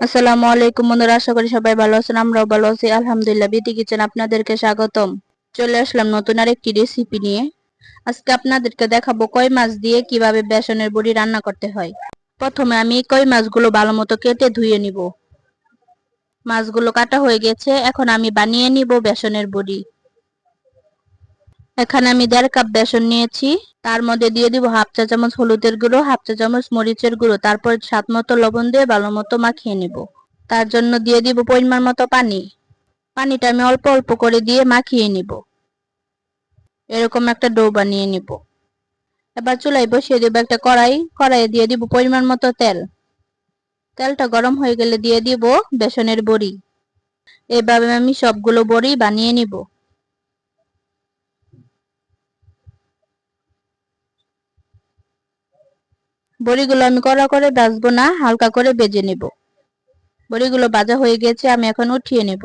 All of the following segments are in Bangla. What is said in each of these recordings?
আসসালামু আলাইকুম বন্ধুরা, আশা করি সবাই ভালো আছেন। আমরাও ভালো আছি আলহামদুলিল্লাহ। বিটি কিচেন আপনাদেরকে স্বাগতম। চলে আসলাম নতুন আরেকটি রেসিপি নিয়ে। আজকে আপনাদেরকে দেখাবো কই মাছ দিয়ে কিভাবে বেসনের বড়ি রান্না করতে হয়। প্রথমে আমি কই মাছগুলো ভালো মতো কেটে ধুয়ে নিব। মাছগুলো কাটা হয়ে গেছে, এখন আমি বানিয়ে নিব বেসনের বড়ি। এখানে আমি 1.5 কাপ বেসন নিয়েছি। তার মধ্যে দিয়ে দিব হাফ চা চামচ হলুদের গুঁড়ো, হাফ চা চামচ মরিচের গুঁড়ো, তারপর স্বাদ মতো লবণ দিয়ে ভালো মতো মাখিয়ে নিব। তার জন্য দিয়ে দিব পরিমাণ মতো পানি। পানিটা আমি অল্প অল্প করে দিয়ে মাখিয়ে নিব। এরকম একটা ডো বানিয়ে নিব। এবার চুলায় বসিয়ে দিব একটা কড়াইয়ে দিয়ে দিব পরিমাণ মতো তেল। তেলটা গরম হয়ে গেলে দিয়ে দিব বেসনের বড়ি। এভাবে আমি সবগুলো বড়ি বানিয়ে নিব। বড়িগুলো আমি কড়া করে ভাজবো না, হালকা করে ভেজে নেব। বড়িগুলো ভাজা হয়ে গেছে, আমি এখন উঠিয়ে নেব।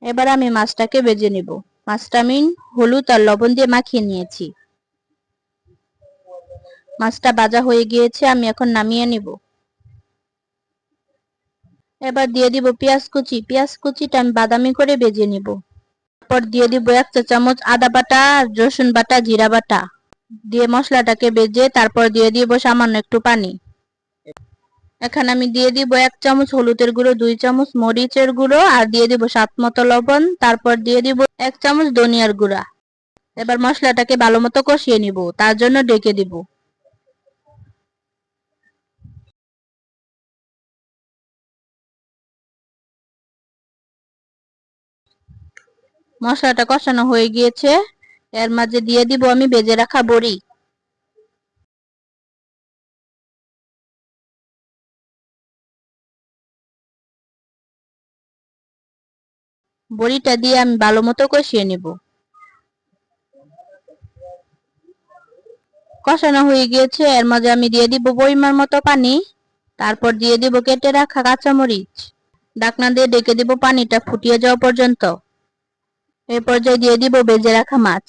এবার আমি মাছটাকে ভেজে নেব। মাছটা আমি হলুদ আর লবণ দিয়ে মাখিয়ে নিয়েছি। মাছটা ভাজা হয়ে গিয়েছে, আমি এখন নামিয়ে নিব। এবার দিয়ে দিব পেঁয়াজ কুচি। পেঁয়াজ কুচিটা আমি বাদামি করে ভেজে নিব। তারপর দিয়ে দিব 1 চা চামচ আদা বাটা, রসুন বাটা, জিরা বাটা দিয়ে মশলাটাকে ভেজে তারপর দিয়ে দিব সামান্য একটু পানি। এখানে আমি দিয়ে দিব 1 চামচ হলুদের গুঁড়ো, 2 চামচ মরিচের গুঁড়ো আর দিয়ে দিব স্বাদ মতো লবণ। তারপর দিয়ে দিব 1 চামচ ধনিয়ার গুঁড়া। এবার মশলাটাকে ভালো মতো কষিয়ে নিব, তার জন্য ঢেকে দিব। মশলাটা কষানো হয়ে গিয়েছে, এর মাঝে দিয়ে দিব আমি ভেজে রাখা বড়ি। বড়িটা দিয়ে আমি ভালো মতো কষিয়ে নিব। কষানো হয়ে গিয়েছে, এর মাঝে আমি দিয়ে দিব পরিমাণ মতো পানি। তারপর দিয়ে দিব কেটে রাখা কাঁচামরিচ। ঢাকনা দিয়ে ঢেকে দিব পানিটা ফুটিয়ে যাওয়া পর্যন্ত। এই পর্যায়ে দিয়ে দিব ভেজে রাখা মাছ।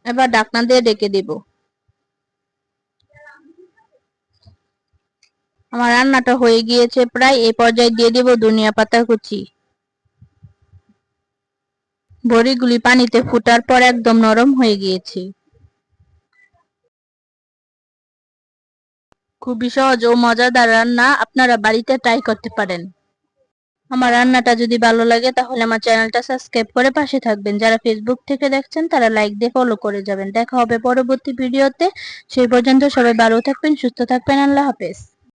এবার ঢাকনা দিয়ে ঢেকে দিব। আমার রান্নাটা হয়ে গিয়েছে প্রায়। এই পর্যায়ে দিয়ে দিব ধনিয়া পাতা কুচি। বড়িগুলি পানিতে ফুটার পর একদম নরম হয়ে গিয়েছে। খুবই সহজ ও মজাদার রান্না, আপনারা বাড়িতে ট্রাই করতে পারেন। আমার রান্নাটা যদি ভালো লাগে তাহলে আমার চ্যানেলটা সাবস্ক্রাইব করে পাশে থাকবেন। যারা ফেসবুক থেকে দেখছেন তারা লাইক দিয়ে ফলো করে যাবেন। দেখা হবে পরবর্তী ভিডিওতে। সেই পর্যন্ত সবাই ভালো থাকবেন, সুস্থ থাকবেন। আল্লাহ হাফেজ।